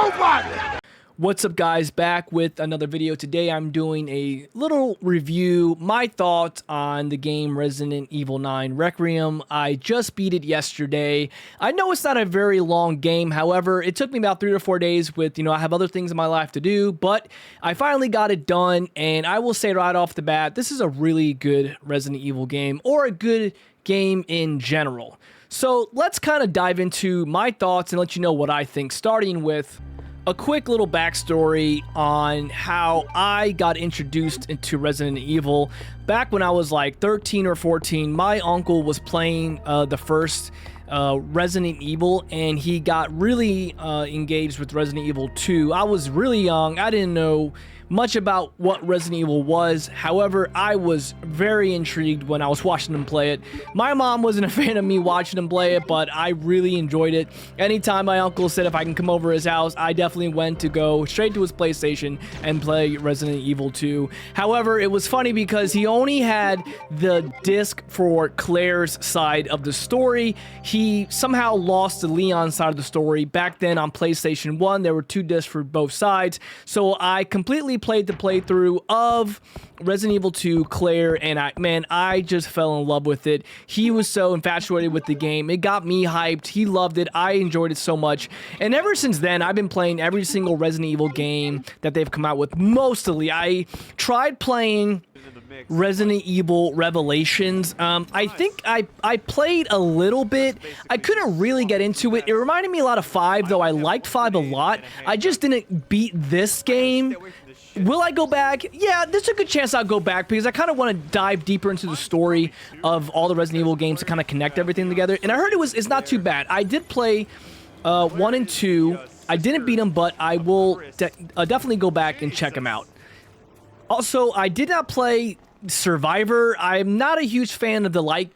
nobody. What's up, guys? Back with another video. Today I'm doing a little review, my thoughts on the game Resident Evil 9 Requiem. I just beat it yesterday. I know it's not a very long game, however, it took me about 3 or 4 days with, I have other things in my life to do, but I finally got it done, and I will say right off the bat, this is a really good Resident Evil game, or a good game in general. So let's kind of dive into my thoughts and let you know what I think, starting with a quick little backstory on how I got introduced into Resident Evil. Back when I was like 13 or 14, my uncle was playing the first Resident Evil, and he got really engaged with Resident Evil 2. I was really young. I didn't know much about what Resident Evil was. However, I was very intrigued when I was watching him play it. My mom wasn't a fan of me watching him play it, but I really enjoyed it. Anytime my uncle said if I can come over his house, I definitely went to go straight to his PlayStation and play Resident Evil 2. However, it was funny because he only had the disc for Claire's side of the story. He somehow lost the Leon side of the story. Back then on PlayStation 1, there were 2 discs for both sides. So I completely played the playthrough of Resident Evil 2 Claire, and I just fell in love with it. He was so infatuated with the game. It got me hyped. He loved it. I enjoyed it so much. And ever since then, I've been playing every single Resident Evil game that they've come out with. Mostly, I tried playing Resident Evil Revelations. I think I played a little bit. I couldn't really get into it. It reminded me a lot of 5, though I liked 5 a lot. I just didn't beat this game. Will I go back? Yeah, there's a good chance I'll go back because I kind of want to dive deeper into the story of all the Resident Evil games to kind of connect everything together. And I heard it's not too bad. I did play 1 and 2. I didn't beat them, but I will definitely go back and check them out. Also, I did not play Survivor. I'm not a huge fan of the light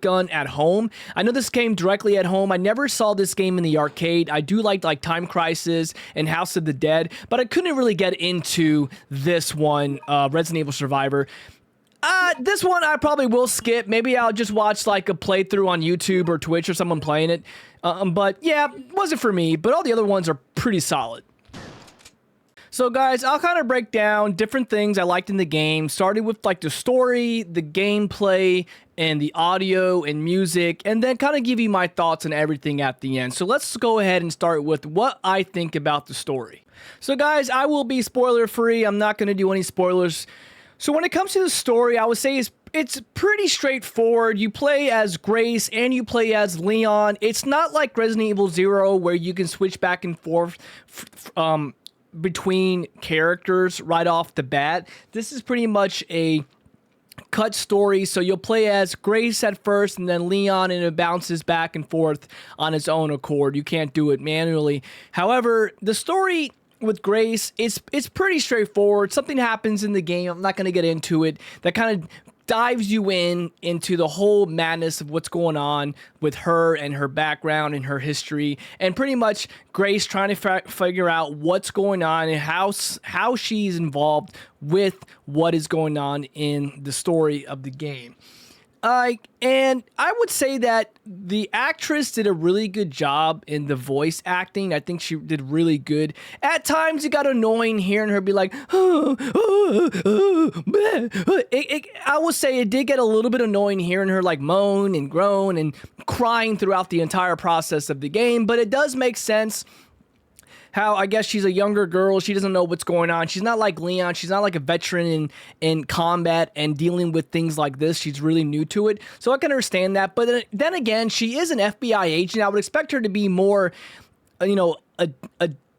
gun at home. I know this came directly at home. I never saw this game in the arcade. I do like Time Crisis and House of the Dead, but I couldn't really get into this one, Resident Evil Survivor. This one I probably will skip. Maybe I'll just watch like a playthrough on YouTube or Twitch or someone playing it. But yeah, wasn't for me, but all the other ones are pretty solid. So guys, I'll kind of break down different things I liked in the game, starting with like the story, the gameplay, and the audio and music, and then kind of give you my thoughts on everything at the end. So let's go ahead and start with what I think about the story. So guys, I will be spoiler free. I'm not going to do any spoilers. So when it comes to the story, I would say it's pretty straightforward. You play as Grace and you play as Leon. It's not like Resident Evil 0 where you can switch back and forth between characters right off the bat. This is pretty much a cut story, so you'll play as Grace at first and then Leon, and it bounces back and forth on its own accord. You can't do it manually. However, the story with Grace, it's pretty straightforward. Something happens in the game, I'm not going to get into it, that kind of dives you into the whole madness of what's going on with her and her background and her history, and pretty much Grace trying to figure out what's going on and how she's involved with what is going on in the story of the game. And I would say that the actress did a really good job in the voice acting. I think she did really good. At times, it got annoying hearing her be like, I would say it did get a little bit annoying hearing her like moan and groan and crying throughout the entire process of the game, but it does make sense. How I guess she's a younger girl, she doesn't know what's going on. She's not like Leon, she's not like a veteran in combat and dealing with things like this. She's really new to it, so I can understand that. But then again, she is an FBI agent. I would expect her to be more,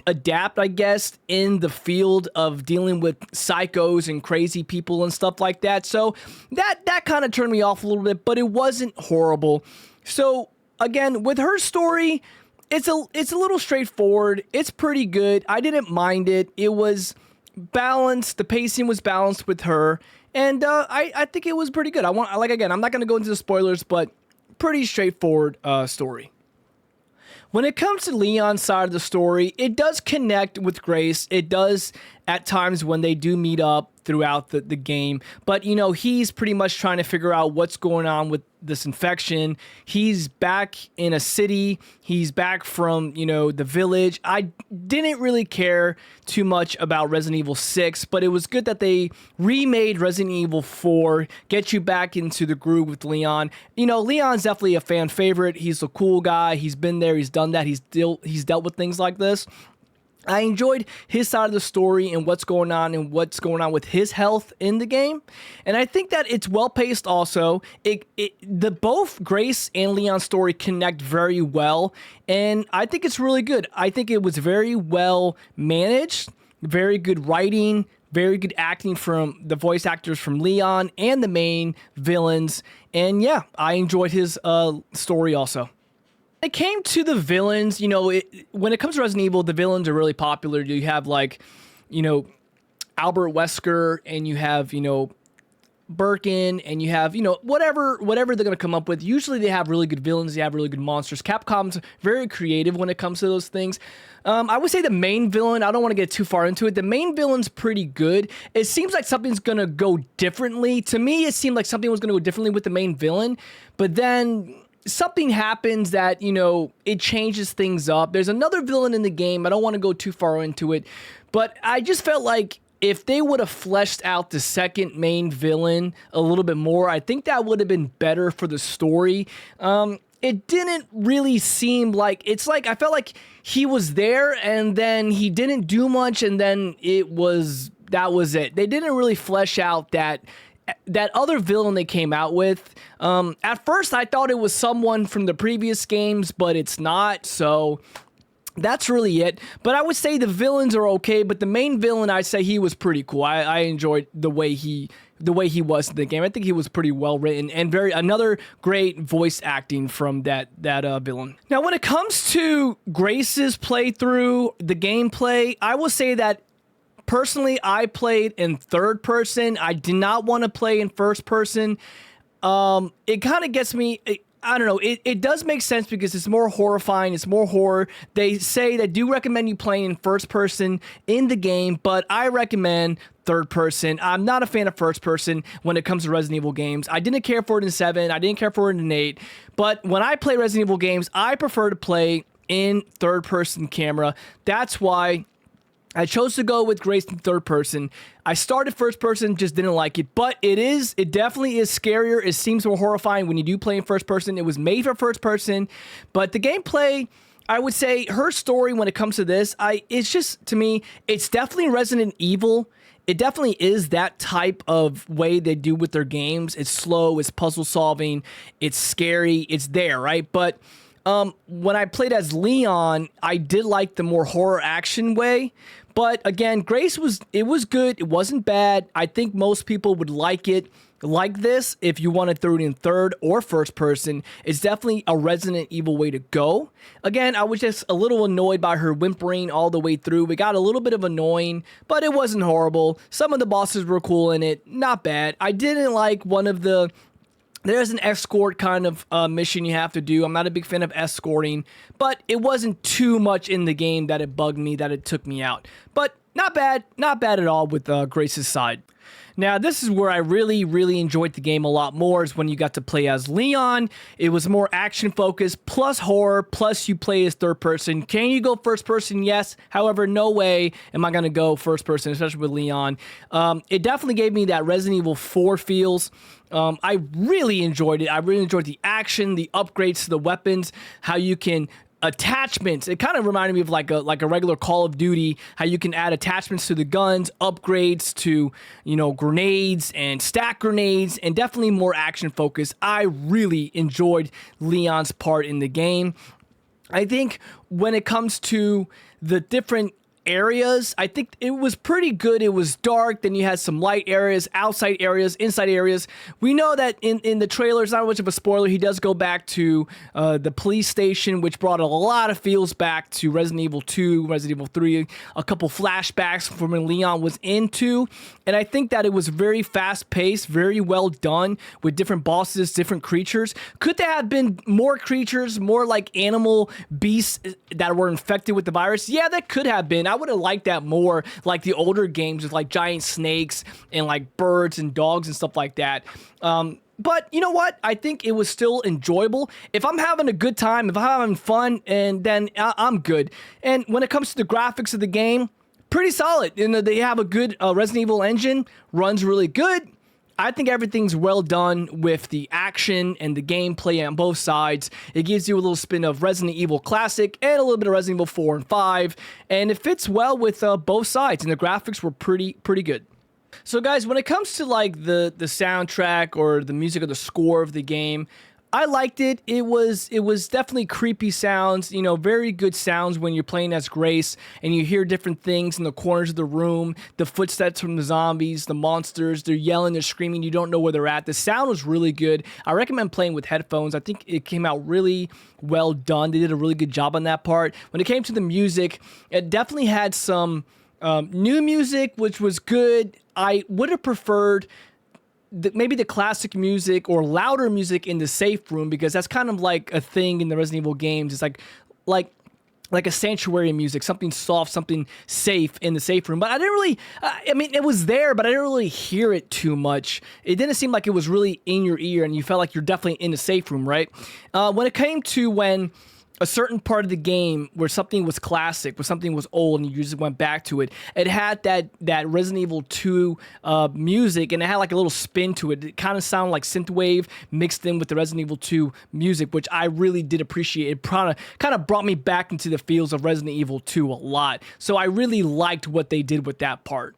adapt, I guess, in the field of dealing with psychos and crazy people and stuff like that. So that kind of turned me off a little bit, but it wasn't horrible. So again, with her story, it's a little straightforward. It's pretty good. I didn't mind it. It was balanced. The pacing was balanced with her, and I think it was pretty good. Again, I'm not going to go into the spoilers, but pretty straightforward story. When it comes to Leon's side of the story, it does connect with Grace. It does at times when they do meet up throughout the game. But, you know, he's pretty much trying to figure out what's going on with this infection. He's back in a city. He's back from, you know, the village. I didn't really care too much about Resident Evil 6, but it was good that they remade Resident Evil 4, get you back into the groove with Leon. You know, Leon's definitely a fan favorite. He's a cool guy. He's been there. He's done that. He's dealt with things like this. I enjoyed his side of the story and what's going on with his health in the game. And I think that it's well paced also. Both Grace and Leon's story connect very well. And I think it's really good. I think it was very well managed, very good writing, very good acting from the voice actors from Leon and the main villains. And yeah, I enjoyed his story also. When it came to the villains, you know, when it comes to Resident Evil, the villains are really popular. You have, like, you know, Albert Wesker, and you have, you know, Birkin, and you have, you know, whatever they're going to come up with. Usually they have really good villains. They have really good monsters. Capcom's very creative when it comes to those things. I would say the main villain, I don't want to get too far into it. The main villain's pretty good. It seems like something's going to go differently. To me, it seemed like something was going to go differently with the main villain, but then something happens that, you know, it changes things up. There's another villain in the game. I don't want to go too far into it, but I just felt like if they would have fleshed out the second main villain a little bit more, I think that would have been better for the story. It didn't really seem like, it's like, I felt like he was there and then he didn't do much and then that was it. They didn't really flesh out that other villain they came out with. At first, I thought it was someone from the previous games, but it's not, so that's really it. But I would say the villains are okay, but the main villain, I'd say he was pretty cool. I enjoyed the way he was in the game. I think he was pretty well written and another great voice acting from that villain. Now, when it comes to Grace's playthrough, the gameplay, I will say that personally, I played in third person. I did not want to play in first person. It kind of gets me, I don't know, it does make sense because it's more horrifying, it's more horror. They say they do recommend you playing in first person in the game, but I recommend third person. I'm not a fan of first person when it comes to Resident Evil games. I didn't care for it in 7, I didn't care for it in 8, but when I play Resident Evil games, I prefer to play in third person camera. That's why I chose to go with Grace in third person. I started first person, just didn't like it, but it definitely is scarier. It seems more horrifying when you do play in first person. It was made for first person, but the gameplay, I would say her story when it comes to this, it's just, to me, it's definitely Resident Evil. It definitely is that type of way they do with their games. It's slow, it's puzzle solving, it's scary, it's there, right? But when I played as Leon, I did like the more horror action way. But again, Grace was good. It wasn't bad. I think most people would like it like this if you want to throw it in third or first person. It's definitely a Resident Evil way to go. Again, I was just a little annoyed by her whimpering all the way through. It got a little bit of annoying, but it wasn't horrible. Some of the bosses were cool in it. Not bad. I didn't like there's an escort kind of mission you have to do. I'm not a big fan of escorting, but it wasn't too much in the game that it bugged me, that it took me out. But not bad at all with Grace's side. Now, this is where I really, really enjoyed the game a lot more, is when you got to play as Leon. It was more action-focused, plus horror, plus you play as third person. Can you go first person? Yes. However, no way am I going to go first person, especially with Leon. It definitely gave me that Resident Evil 4 feels. I really enjoyed it. I really enjoyed the action, the upgrades to the weapons, how you can attachments. It kind of reminded me of like a regular Call of Duty, how you can add attachments to the guns, upgrades to, you know, grenades and stack grenades, and definitely more action focused. I really enjoyed Leon's part in the game. I think when it comes to the different areas, I think it was pretty good. It was dark, then you had some light areas, outside areas, inside areas. We know that in the trailers, not much of a spoiler, he does go back to the police station, which brought a lot of feels back to Resident Evil 2, Resident Evil 3, a couple flashbacks from when Leon was in 2, and I think that it was very fast-paced, very well done, with different bosses, different creatures. Could there have been more creatures, more like animal beasts that were infected with the virus? Yeah, that could have been. I would have liked that more, like the older games with like giant snakes and like birds and dogs and stuff like that. But you know what? I think it was still enjoyable. If I'm having a good time, if I'm having fun, and then I'm good. And when it comes to the graphics of the game, pretty solid. You know, they have a good Resident Evil engine, runs really good. I think everything's well done with the action and the gameplay on both sides. It gives you a little spin of Resident Evil Classic and a little bit of Resident Evil 4 and 5, and it fits well with both sides, and the graphics were pretty good. So guys, when it comes to like the soundtrack or the music or the score of the game, I liked it. It was definitely creepy sounds, you know, very good sounds when you're playing as Grace and you hear different things in the corners of the room, the footsteps from the zombies, the monsters, they're yelling, they're screaming, you don't know where they're at. The sound was really good. I recommend playing with headphones. I think it came out really well done. They did a really good job on that part. When it came to the music, it definitely had some new music, which was good. I would have preferred maybe the classic music or louder music in the safe room, because that's kind of like a thing in the Resident Evil games. It's like a sanctuary music, something soft, something safe in the safe room. But I didn't really, I mean, it was there, but I didn't really hear it too much. It didn't seem like it was really in your ear and you felt like you're definitely in the safe room, right? When it came to when a certain part of the game where something was classic, where something was old, and you just went back to it, it had that Resident Evil 2 music, and it had like a little spin to it. It kind of sounded like synthwave mixed in with the Resident Evil 2 music, which I really did appreciate. It kind of brought me back into the feels of Resident Evil 2 a lot. So I really liked what they did with that part.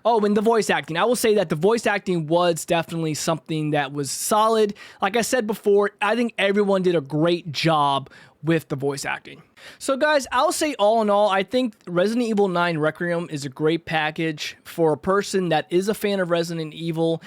Oh, and the voice acting. I will say that the voice acting was definitely something that was solid. Like I said before, I think everyone did a great job with the voice acting. So guys, I'll say all in all, I think Resident Evil 9 Requiem is a great package for a person that is a fan of Resident Evil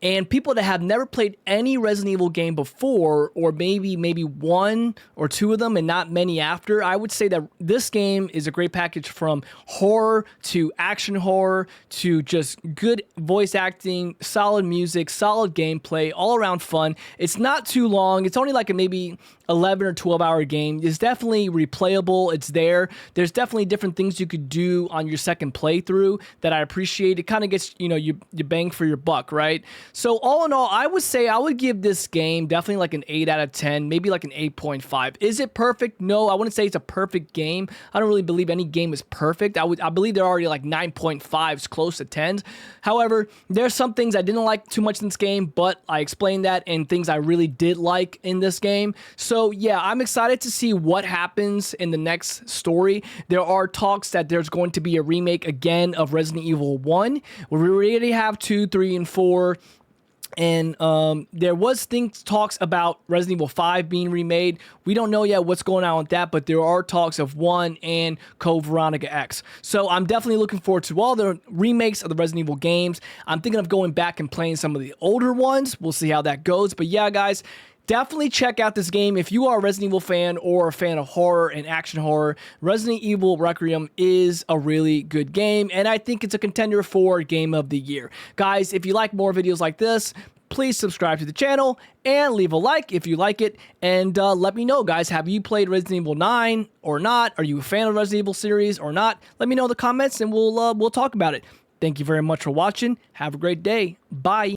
and people that have never played any Resident Evil game before, or maybe one or two of them and not many after. I would say that this game is a great package from horror to action horror to just good voice acting, solid music, solid gameplay, all around fun. It's not too long. It's only like a maybe 11 or 12 hour game. It's definitely replayable. It's there. There's definitely different things you could do on your second playthrough that I appreciate. It kind of gets, you know, you bang for your buck, right? So all in all, I would say I would give this game definitely like an 8 out of 10, maybe like an 8.5. Is it perfect? No, I wouldn't say it's a perfect game. I don't really believe any game is perfect. I believe they're already like 9.5s, close to 10s. However, there's some things I didn't like too much in this game, but I explained that, and things I really did like in this game. So yeah, I'm excited to see what happens in the next story. There are talks that there's going to be a remake again of Resident Evil 1. We already have 2, 3, and 4. And there was talks about Resident Evil 5 being remade. We don't know yet what's going on with that, but there are talks of 1 and Code Veronica X. So I'm definitely looking forward to all the remakes of the Resident Evil games. I'm thinking of going back and playing some of the older ones. We'll see how that goes. But yeah, guys, definitely check out this game. If you are a Resident Evil fan or a fan of horror and action horror, Resident Evil Requiem is a really good game, and I think it's a contender for Game of the Year. Guys, if you like more videos like this, please subscribe to the channel and leave a like if you like it, and let me know, guys, have you played Resident Evil 9 or not? Are you a fan of Resident Evil series or not? Let me know in the comments, and we'll talk about it. Thank you very much for watching. Have a great day. Bye.